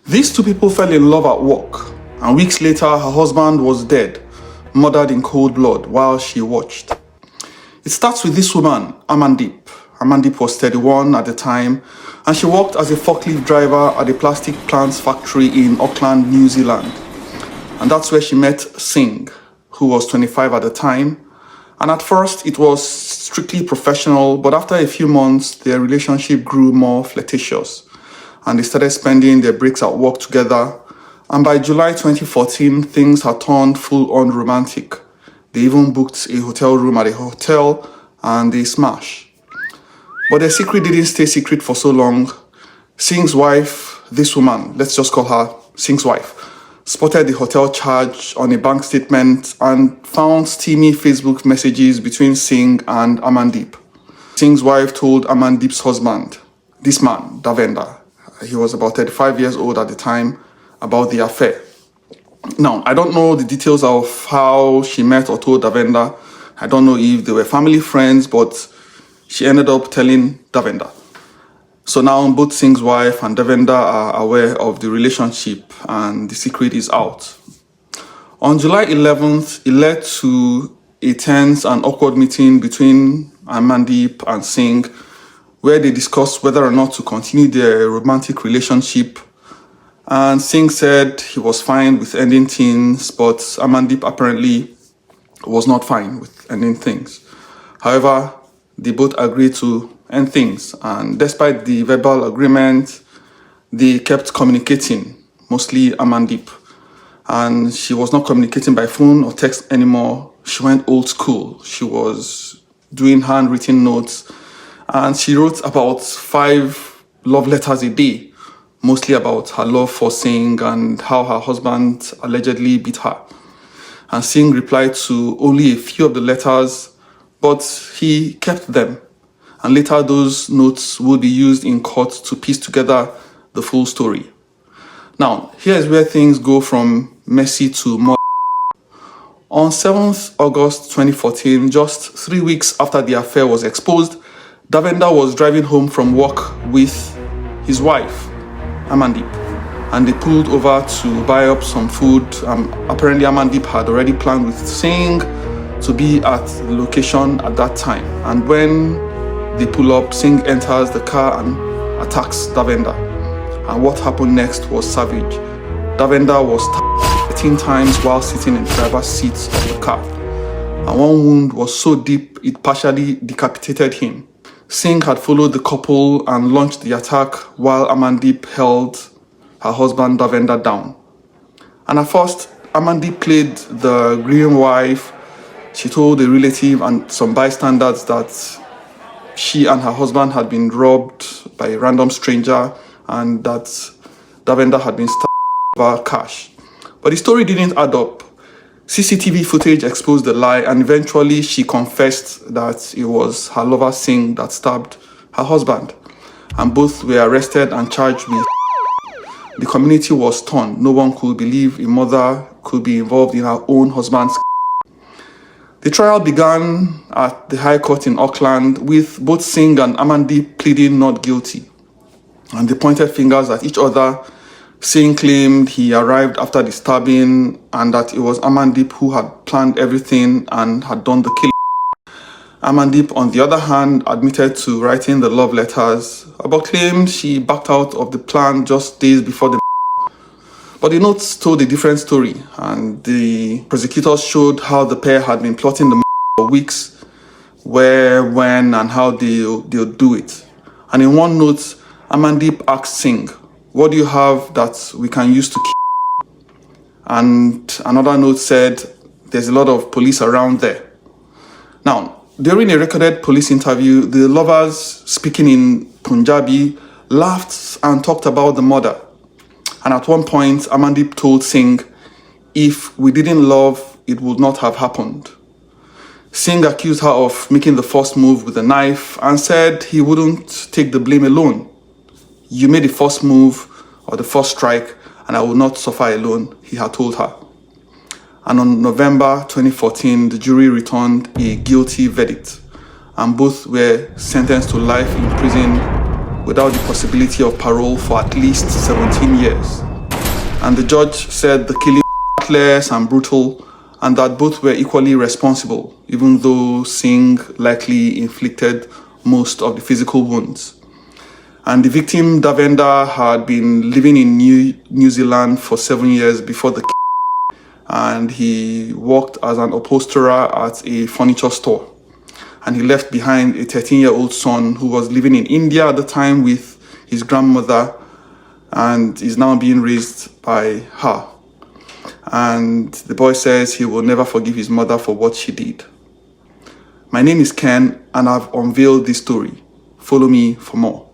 These two people fell in love at work, and weeks later, her husband was dead, murdered in cold blood while she watched. It starts with this woman, Amandeep. Amandeep was 31 at the time, and she worked as a forklift driver at a plastic plants factory in Auckland, New Zealand. And that's where she met Singh, who was 25 at the time. And at first, it was strictly professional, but after a few months, their relationship grew more flirtatious, and they started spending their breaks at work together. And by July 2014, things had turned full-on romantic. They even booked a hotel room at a hotel, and they smashed. But their secret didn't stay secret for so long. Singh's wife, this woman, let's just call her Singh's wife, spotted the hotel charge on a bank statement and found steamy Facebook messages between Singh and Amandeep. Singh's wife told Amandeep's husband, this man, Davender, he was about 35 years old at the time, about the affair. Now, I don't know the details of how she met or told Davender. I don't know if they were family friends, but she ended up telling Davender. So now both Singh's wife and Davender are aware of the relationship, and the secret is out. On July 11th, it led to a tense and awkward meeting between Amandeep and Singh, where they discussed whether or not to continue their romantic relationship. And Singh said he was fine with ending things, but Amandeep apparently was not fine with ending things. However, they both agreed to end things, and despite the verbal agreement, they kept communicating, mostly Amandeep. And she was not communicating by phone or text anymore. She went old school. She was doing handwritten notes, and she wrote about 5 love letters a day, mostly about her love for Singh and how her husband allegedly beat her. And Singh replied to only a few of the letters, but he kept them. And later those notes would be used in court to piece together the full story. Now, here's where things go from messy to more. On 7th August 2014, just 3 weeks after the affair was exposed, Davender was driving home from work with his wife, Amandeep, and they pulled over to buy up some food. Apparently Amandeep had already planned with Singh to be at the location at that time. And when they pull up, Singh enters the car and attacks Davender. And what happened next was savage. Davender was stabbed 13 times while sitting in the driver's seat of the car. And one wound was so deep it partially decapitated him. Singh had followed the couple and launched the attack while Amandeep held her husband Davender down. And at first, Amandeep played the grieving wife. She told a relative and some bystanders that she and her husband had been robbed by a random stranger and that Davender had been stabbed over cash. But the story didn't add up. CCTV footage exposed the lie, and eventually she confessed that it was her lover Singh that stabbed her husband. And both were arrested and charged with. The community was torn. No one could believe a mother could be involved in her own husband's. The trial began at the High Court in Auckland, with both Singh and Amandeep pleading not guilty. And they pointed fingers at each other. Singh claimed he arrived after the stabbing and that it was Amandeep who had planned everything and had done the killing. Amandeep, on the other hand, admitted to writing the love letters, but claimed she backed out of the plan just days before the. But the notes told a different story, and the prosecutors showed how the pair had been plotting the for weeks, where, when, and how they'll do it. And in one note, Amandeep asked Singh, "What do you have that we can use to kill?" And another note said, "There's a lot of police around there." Now, during a recorded police interview, the lovers, speaking in Punjabi, laughed and talked about the murder. And at one point, Amandeep told Singh, "If we didn't love, it would not have happened." Singh accused her of making the first move with a knife and said he wouldn't take the blame alone. "You made the first move or the first strike, and I will not suffer alone," he had told her. And on November 2014, the jury returned a guilty verdict, and both were sentenced to life in prison without the possibility of parole for at least 17 years. And the judge said the killing was heartless and brutal, and that both were equally responsible, even though Singh likely inflicted most of the physical wounds. And the victim, Davender, had been living in New Zealand for 7 years before the and he worked as an upholsterer at a furniture store. And he left behind a 13-year-old son who was living in India at the time with his grandmother and is now being raised by her. And the boy says he will never forgive his mother for what she did. My name is Ken, and I've unveiled this story. Follow me for more.